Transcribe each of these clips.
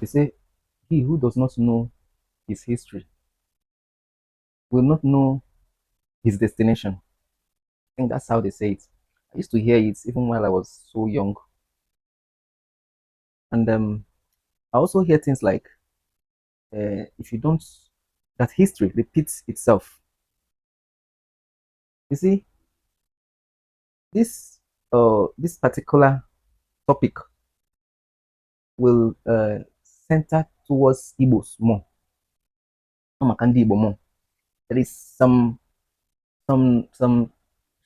They say, he who does not know his history will not know his destination. I think that's how they say it. I used to hear it even while I was so young. And I also hear things like, if you don't, that history repeats itself. You see, this particular topic will center towards Igbos more. Amakandi Igbo more. There is some should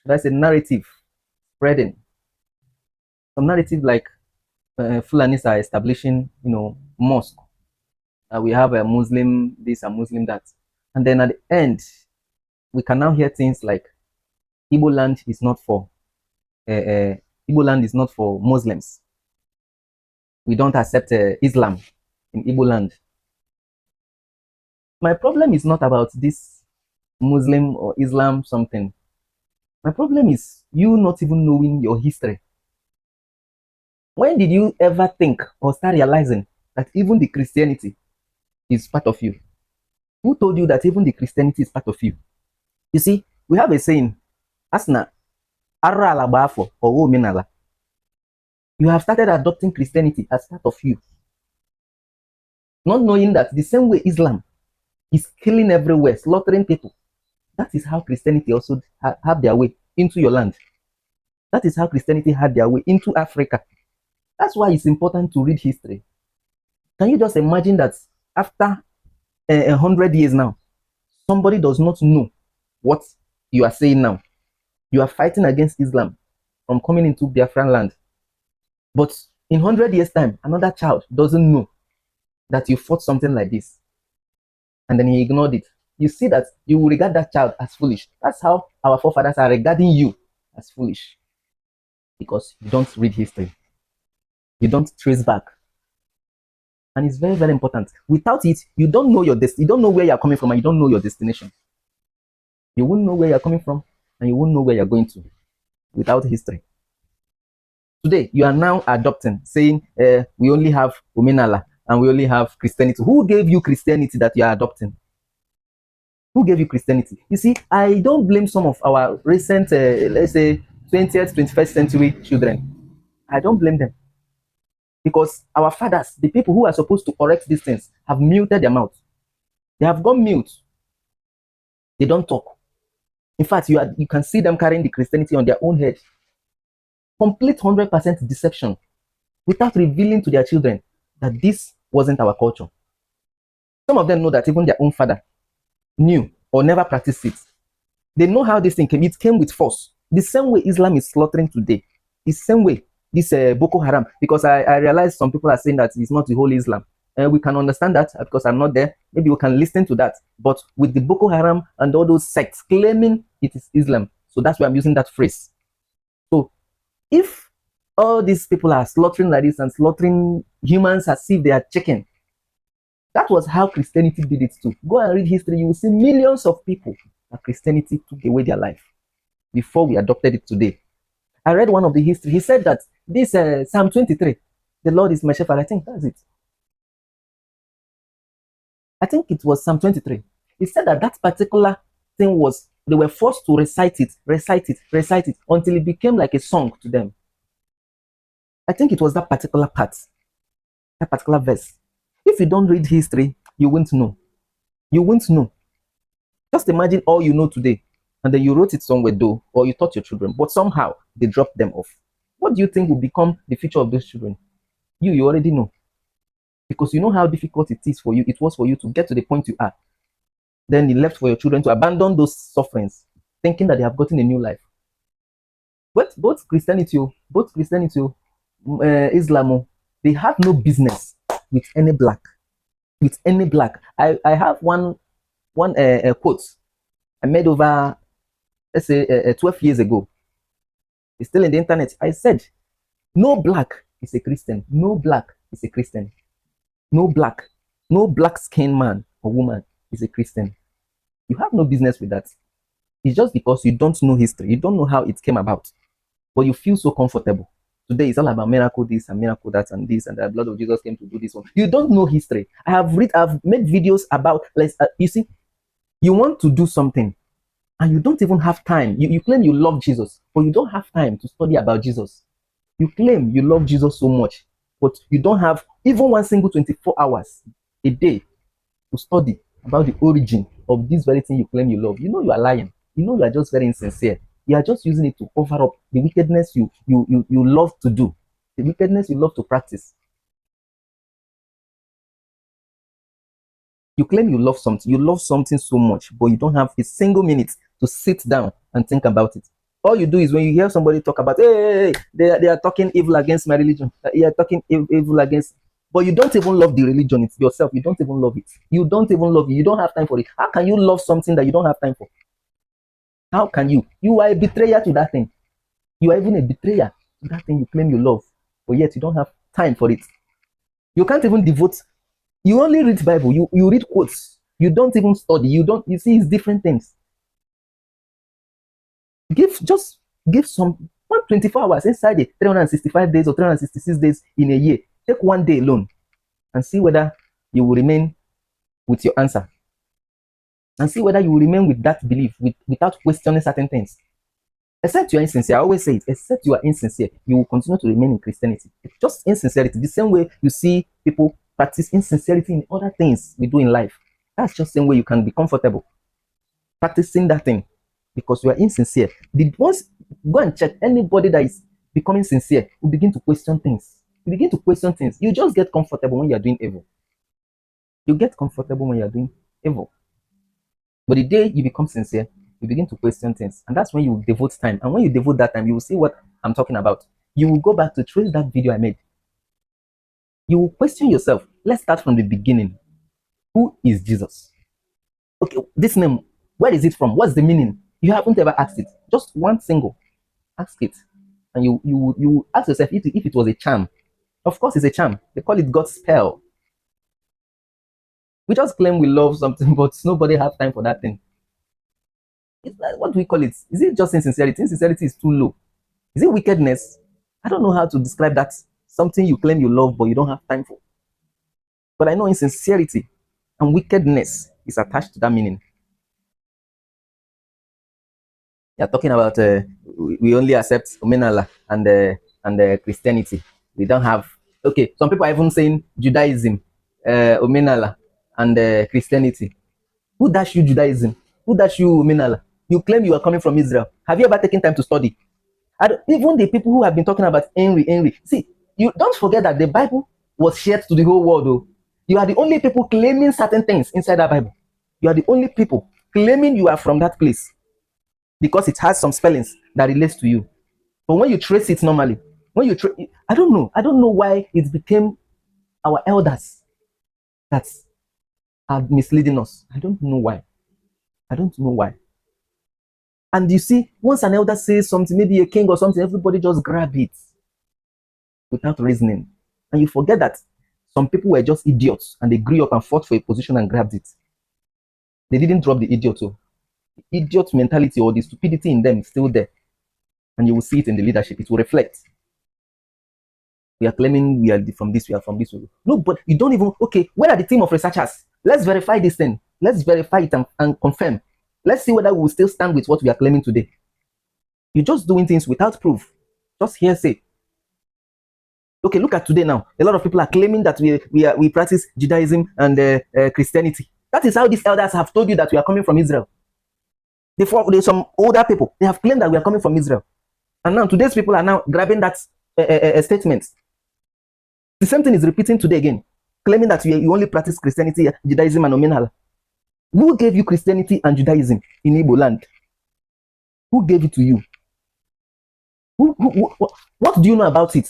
I say narrative spreading. Some narrative like Fulanis are establishing, mosque. We have a Muslim this and Muslim that, and then at the end, we can now hear things like Igbo land is not for Igbo land is not for Muslims. We don't accept Islam in Igbo land. My problem is not about this Muslim or Islam something. My problem is you not even knowing your history. When did you ever think or start realizing that even the Christianity is part of you? Who told you that even the Christianity is part of you? You see, we have a saying, Asna, Ara alabafo or minala. You have started adopting Christianity as part of you. Not knowing that the same way Islam is killing everywhere, slaughtering people. That is how Christianity also have their way into your land. That is how Christianity had their way into Africa. That's why it's important to read history. Can you just imagine that after 100 years now, somebody does not know what you are saying now? You are fighting against Islam from coming into Biafran land. But in 100 years' time, another child doesn't know that you fought something like this. And then he ignored it. You see that you will regard that child as foolish. That's how our forefathers are regarding you as foolish. Because you don't read history. You don't trace back. And it's very, very important. Without it, you don't know your destiny. You don't know where you're coming from and you don't know your destination. You won't know where you're coming from and you won't know where you're going to without history. Today, you are now adopting, saying we only have Omenala and we only have Christianity. Who gave you Christianity that you are adopting? Who gave you Christianity? You see, I don't blame some of our recent, let's say, 20th, 21st century children. I don't blame them. Because our fathers, the people who are supposed to correct these things, have muted their mouth. They have gone mute. They don't talk. In fact, you can see them carrying the Christianity on their own head. Complete 100% deception without revealing to their children that this wasn't our culture. Some of them know that even their own father knew or never practiced it. They know how this thing came. It came with force. The same way Islam is slaughtering today. The same way this Boko Haram, because I realize some people are saying that it's not the whole Islam. We can understand that because I'm not there. Maybe we can listen to that. But with the Boko Haram and all those sects claiming it is Islam, so that's why I'm using that phrase. So if all these people are slaughtering like this and slaughtering humans as if they are chicken, that was how Christianity did it too. Go and read history, you will see millions of people that Christianity took away their life before we adopted it today. I read one of the history. He said that this Psalm 23, the Lord is my shepherd. I think that's it. I think it was Psalm 23. He said that that particular thing was, they were forced to recite it until it became like a song to them. I think it was that particular part, that particular verse. If you don't read history, you won't know. You won't know. Just imagine all you know today, and then you wrote it somewhere though, or you taught your children, but somehow they dropped them off. What do you think will become the future of those children? You already know. Because you know how difficult it is for you, it was for you to get to the point you are. Then you left for your children to abandon those sufferings, thinking that they have gotten a new life. But both Christianity, Islam, they have no business with any black. With any black. I have one quote I made over, let's say, 12 years ago. It's still in the internet. I said, no black is a Christian. No black is a Christian. No black skinned man or woman is a Christian. You have no business with that. It's just because you don't know history. You don't know how it came about. But you feel so comfortable Today it's all about miracle this and miracle that and this, and the blood of Jesus came to do this one. You don't know history. I've made videos about, you see, you want to do something and you don't even have time. You claim you love Jesus, but you don't have time to study about Jesus. You claim you love Jesus so much, but you don't have even one single 24 hours a day to study about the origin of this very thing you claim you love. You know you are lying. You know you are just very insincere. You are just using it to cover up the wickedness you love to do, the wickedness you love to practice. You claim you love something so much, but you don't have a single minute to sit down and think about it. All you do is when you hear somebody talk about, hey, they are talking evil against my religion, they are talking evil against, but you don't even love the religion it's yourself. You don't even love it. You don't even love it. You don't have time for it. How can you love something that you don't have time for? How can you? You are a betrayer to that thing. You are even a betrayer to that thing you claim you love, but yet you don't have time for it. You can't even devote. You only read Bible. You read quotes. You don't even study. You see, it's different things. Just give some 124 hours inside the 365 days or 366 days in a year. Take one day alone and see whether you will remain with your answer. And see whether you will remain with that belief without questioning certain things. Except you are insincere. I always say it. Except you are insincere, you will continue to remain in Christianity. It's just insincerity. The same way you see people practice insincerity in other things we do in life. That's just the same way you can be comfortable practicing that thing because you are insincere. Once go and check anybody that is becoming sincere, will begin to question things. You begin to question things. You just get comfortable when you are doing evil. You get comfortable when you are doing evil. But the day you become sincere, you begin to question things. And that's when you devote time. And when you devote that time, you will see what I'm talking about. You will go back to trace that video I made. You will question yourself. Let's start from the beginning. Who is Jesus? Okay, this name, where is it from? What's the meaning? You haven't ever asked it. Just one single. Ask it. And you ask yourself if it was a charm. Of course, it's a charm. They call it God's spell. We just claim we love something, but nobody has time for that thing. What do we call it? Is it just insincerity? Insincerity is too low. Is it wickedness? I don't know how to describe that. Something you claim you love, but you don't have time for. But I know insincerity and wickedness is attached to that meaning. You're talking about we only accept Omenala and Christianity. We don't have. Okay, some people are even saying Judaism, Omenala, and Christianity. Who dash you Judaism? Who dash you Omenala? You claim you are coming from Israel. Have you ever taken time to study? Even the people who have been talking about Henry. See, you don't forget that the Bible was shared to the whole world. Though. You are the only people claiming certain things inside that Bible. You are the only people claiming you are from that place because it has some spellings that relates to you. But when you trace it normally, I don't know why it became our elders that are misleading us. I don't know why. And you see, once an elder says something, maybe a king or something, everybody just grab it without reasoning. And you forget that some people were just idiots and they grew up and fought for a position and grabbed it. They didn't drop the idiot. So the idiot mentality or the stupidity in them is still there. And you will see it in the leadership. It will reflect. We are claiming we are from this, we are from this. No, but you don't even, okay, where are the team of researchers? Let's verify this thing. Let's verify it and confirm. Let's see whether we will still stand with what we are claiming today. You're just doing things without proof. Just hearsay. Okay, look at today now. A lot of people are claiming that we practice Judaism and Christianity. That is how these elders have told you that we are coming from Israel. There's some older people. They have claimed that we are coming from Israel. And now today's people are now grabbing that statement. The same thing is repeating today again. Claiming that you only practice Christianity, Judaism, and Omenala. Who gave you Christianity and Judaism in Igbo land? Who gave it to you? What do you know about it?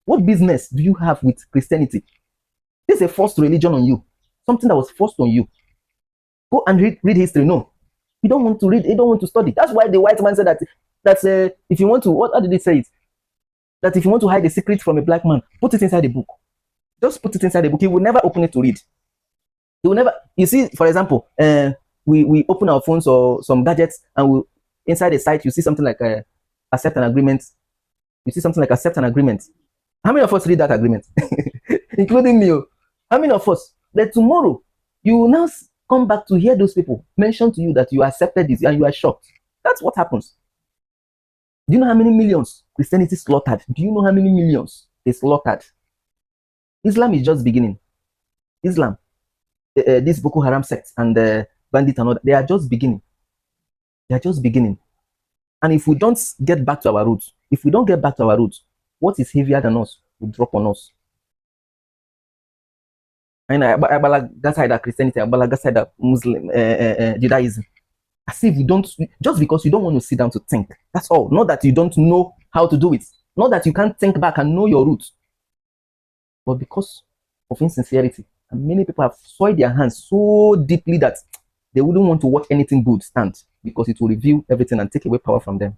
What business do you have with Christianity? This is a forced religion on you. Something that was forced on you. Go and read history. No. You don't want to read. You don't want to study. That's why the white man said that if you want to, how did he say it? That if you want to hide a secret from a black man, put it inside the book. Just put it inside the book. He will never open it to read. He will never. You see, for example, we open our phones or some gadgets and inside the site you see something like accept an agreement You see something like accept an agreement. How many of us read that agreement? Including me. How many of us? That tomorrow you will now come back to hear those people mention to you that you accepted this and you are shocked. That's what happens. Do you know how many millions Christianity slaughtered? Do you know how many millions they slaughtered? Islam is just beginning. Islam, this Boko Haram sect and the bandit and all that, they are just beginning. They are just beginning. And if we don't get back to our roots, what is heavier than us will drop on us. And Abala Gasaida Christianity, Abala Gasaida Muslim, Judaism. As if you don't, just because you don't want to sit down to think. That's all. Not that you don't know how to do it. Not that you can't think back and know your roots. But because of insincerity. And many people have soiled their hands so deeply that they wouldn't want to watch anything good stand because it will reveal everything and take away power from them.